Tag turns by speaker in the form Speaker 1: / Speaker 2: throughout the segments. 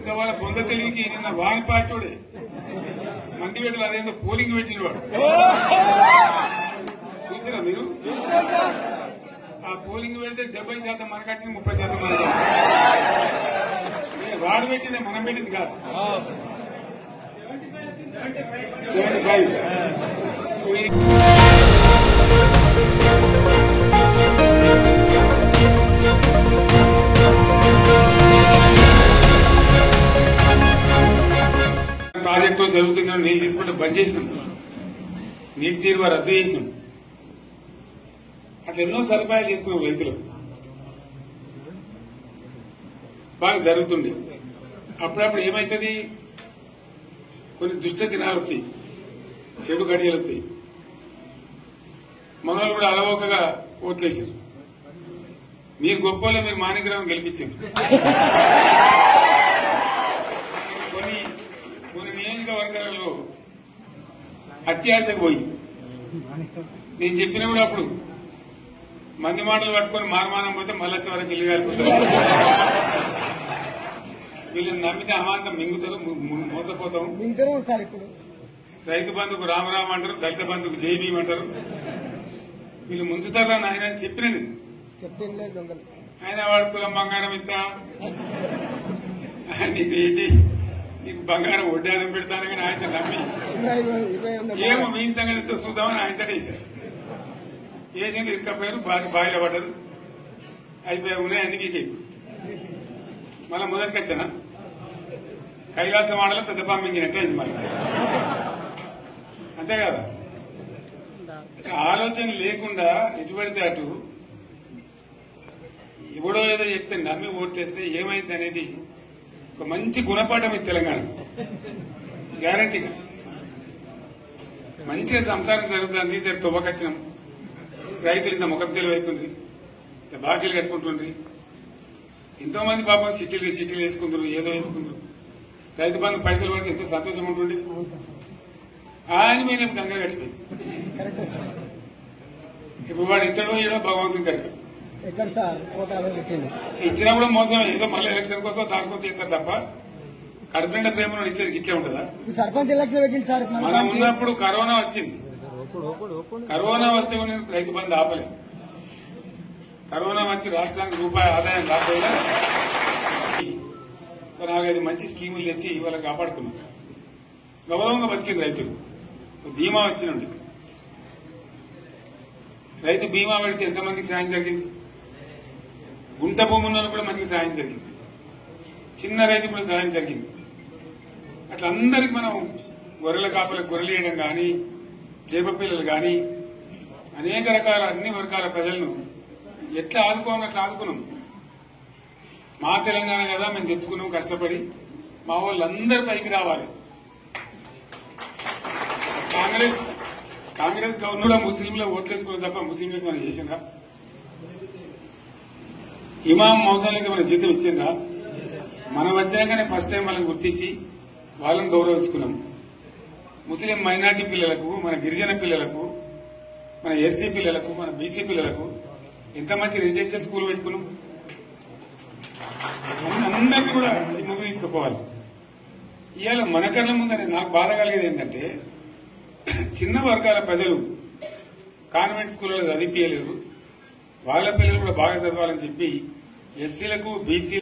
Speaker 1: ఇంకా వాళ్ళ బొంద తెలివికి నిన్న వారి పార్టీడే మంది పెట్టలు అదేందో పోలింగ్ పెట్టిన వాడు చూసారా మీరు? ఆ పోలింగ్ పెడితే 70% మనకు వచ్చింది, 30% మనకు. వాడు పెట్టిందే మనం పెట్టింది కాదు. 75 ప్రాజెక్టు చెరువు కింద నీళ్ళు తీసుకుంటే బంద్ చేసినాం, నీటి తీరువ రద్దు చేసినాం. అట్లా ఎన్నో సదుపాయాలు చేసుకున్నాం. రైతులు బాగా జరుగుతుండే. అప్పుడప్పుడు ఏమవుతుంది, కొన్ని దుష్ట దినాలు వస్తాయి, చెడు గడియలు వస్తాయి. మనోళ్ళు కూడా అలవోకగా ఓట్లేశారు. మీరు గొప్పలో మీరు మాణిగ్రహం గెలిపించారు. కొన్ని నియోజకవర్గాలలో అత్యాశకు పోయి నేను చెప్పినప్పుడు అప్పుడు మంది మాటలు పట్టుకుని మారమానం పోతే మళ్ళా చివరికి ఇల్లు కాలిపోతారు. వీళ్ళని నమ్మితే అమాంతం మింగుతారు, మోసపోతాం. రైతు బంధుకు రామరామ అంటారు, దళిత బంధుకు జై భీమ్ అంటారు. వీళ్ళు ముంచుతారా ఆయన అని చెప్పిన ఆయన వాడు తులం బంగారం ఇంత నీకు బంగారం వడ్డానం పెడతాను కానీ ఆయన నమ్మి ఏమో మీ సంగతితో చూద్దామని ఆయనతో వేశారు. వేసింది ఇరుకపోయారు, బావిలో పడ్డారు, అయిపోయి ఉన్నాయి అన్ని ఇప్పుడు. మళ్ళా మొదటికి వచ్చానా కైలాసం ఆడలో పెద్ద పంపించినట్టే అయింది మళ్ళీ. అంతే కదా, ఆలోచన లేకుండా ఎటు పడితే అటు ఎవడో ఏదో చెప్తే నమ్మి ఓట్లేస్తే ఏమైంది అనేది ఒక మంచి గుణపాఠం ఇది తెలంగాణ. గ్యారంటీగా మంచిగా సంసారం జరుగుతుంది. తువ్వకచ్చినాం, రైతులు ఇంత ముఖం తెలివైతుంది, ఇంత బాకీలు కట్టుకుంటుండ్రి. ఎంతో మంది పాపం సిటీలు వేసుకుంటారు, ఏదో వేసుకుంటారు. రైతు బంధు పైసలు పడితే ఎంత సంతోషం ఉంటుంది. ఆయన మీద గంగలు గడిచిపోయింది. ఇప్పుడు వాడు ఇద్దడో ఏడో భగవంతుని కనుక ఇచ్చినా కూడా మోసమే. ఏదో మళ్ళీ ఎలక్షన్ కోసం దానికోసం ఇస్తారు తప్ప కడుపునిండా ప్రేమను ఇచ్చేది ఇట్లే ఉంటుందా?
Speaker 2: సర్పంచ్ ఎలక్షన్ పెట్టింది సార్.
Speaker 1: మనం ఉన్నప్పుడు కరోనా వచ్చింది. కరోనా వస్తే కూడా నేను రైతు బంధు ఆపలేదు. కరోనా వచ్చి రాష్ట్రానికి రూపాయి ఆదాయం రాకపోయినా 4-5 మంచి స్కీములు తెచ్చి ఇవాళ కాపాడుకున్నాం. గౌరవంగా బతికింది రైతులు. బీమా వచ్చినండి. రైతు బీమా పెడితే ఎంతమందికి సాయం జరిగింది? గుంట భూమి ఉన్న కూడా మంచిగా సాయం జరిగింది. చిన్న రైతు కూడా సాయం జరిగింది. అట్లా అందరికి మనం గొర్రెల కాపలకు గొర్రెలు వేయడం కానీ, చేప పిల్లలు కానీ, అనేక రకాల అన్ని వర్గాల ప్రజలను ఎట్లా ఆదుకోవాలని అట్లా ఆదుకున్నాం. మా తెలంగాణ కదా మేము తెచ్చుకున్నాం కష్టపడి. మా వాళ్ళందరి పైకి రావాలి. కాంగ్రెస్ గవర్నర్ ముస్లింలు ఓట్లేసుకున్న తప్ప ముస్లింలకు మనం చేసిందా? ఇమాం మౌసాలకి మన జీతం ఇచ్చిందా? మనం వచ్చినాకనే ఫస్ట్ టైం వాళ్ళని గుర్తించి వాళ్ళని గౌరవించుకున్నాం. ముస్లిం మైనార్టీ పిల్లలకు, మన గిరిజన పిల్లలకు, మన ఎస్సీ పిల్లలకు, మన బీసీ పిల్లలకు ఎంత మంచి రెసిడెన్షియల్ స్కూల్ పెట్టుకున్నాం. అందరినీ కూడా ముందు తీసుకుపోవాలి. ఇవాళ మన కళ్ళ ముందని నాకు బాధ కలిగేది ఏంటంటే, చిన్న వర్గాల ప్రజలు కాన్వెంట్ స్కూళ్లలో చదివించలేదు. వాళ్ళ పిల్లలు కూడా బాగా చదవాలని చెప్పి ఎస్సీలకు, బీసీ,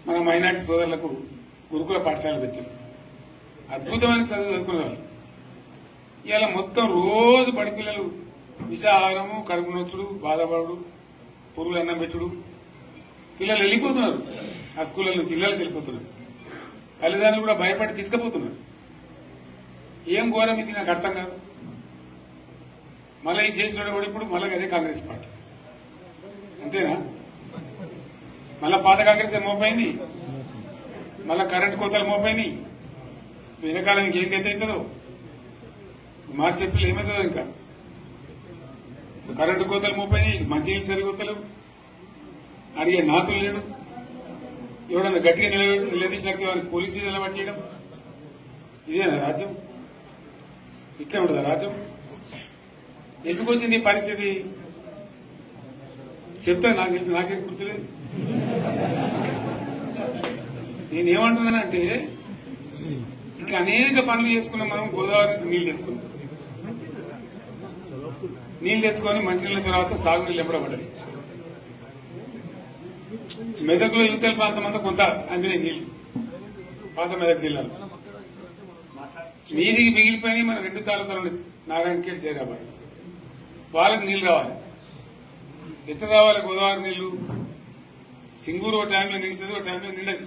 Speaker 1: మన మైనార్టీ సోదరులకు గురుకుల పాఠశాలలు పెట్టారు. అద్భుతమైన చదువు చదువుకునే వాళ్ళు. ఇవాళ మొత్తం రోజు బడి పిల్లలు విషాహారము, కడుపు నొచ్చుడు, బాధపడు, పురుగులు అన్నం పెట్టుడు. పిల్లలు వెళ్ళిపోతున్నారు ఆ స్కూళ్ళ నుంచి, ఇళ్లకి వెళ్ళిపోతున్నారు. తల్లిదండ్రులు కూడా భయపడి తీసుకుపోతున్నారు. ఏం ఘోరం ఇది నాకు అర్థం కాదు. మళ్ళీ ఇది చేసినాడు కూడా ఇప్పుడు మళ్ళీ అదే కాంగ్రెస్ పార్టీ. అంతేనా? మళ్ళా పాత కాంగ్రెస్ మోపోయింది, మళ్ళా కరెంటు కోతలు మోపోయినాయి. వెనకాలం ఇంకేం గతి అవుతుందో మార్చి చెప్పి ఏమవుతుందో. ఇంకా కరెంటు కోతలు మోపోయినాయి, మంచినీళ్ళు సరికొత్తలు, అడిగే నాతులు లేడు. ఎవడన్నా గట్టిగా నిలదీసినట్టు వారికి పోలీసు నిలబట్టేయడం. ఇదేనా రాజ్యం? ఇట్లా ఉండదా రాజ్యం? ఎందుకు వచ్చింది ఈ పరిస్థితి చెప్తా. నాకు తెలిసి నాకేం గుర్తులేదు. నేనేమంటున్నానంటే ఇట్లా అనేక పనులు చేసుకున్నాం మనం. గోదావరి నుంచి నీళ్లు తెచ్చుకున్నాం, నీళ్లు తెచ్చుకొని మంచినీళ్ళ తర్వాత సాగునీళ్ళు ఎంపడబడ్డాయి. మెదక్లో యువతల ప్రాంతం అంతా కొంత అందులో నీళ్లు, పాత మెదక్ జిల్లాలో నీటికి మిగిలిపోయినాయి. మన 2 తాలూకాలు నారాయణఖేడ్, జైరాబాద్. వాళ్ళకి నీళ్లు రావాలి. ఎట్లా రావాలి గోదావరి నీళ్లు? సింగూరు ఒక టైంలో నిండుతుంది, ఒక టైంలో నిండదు.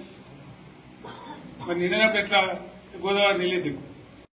Speaker 1: మరి నిండినప్పుడు ఎట్లా? గోదావరి నీళ్ళే దిక్కు.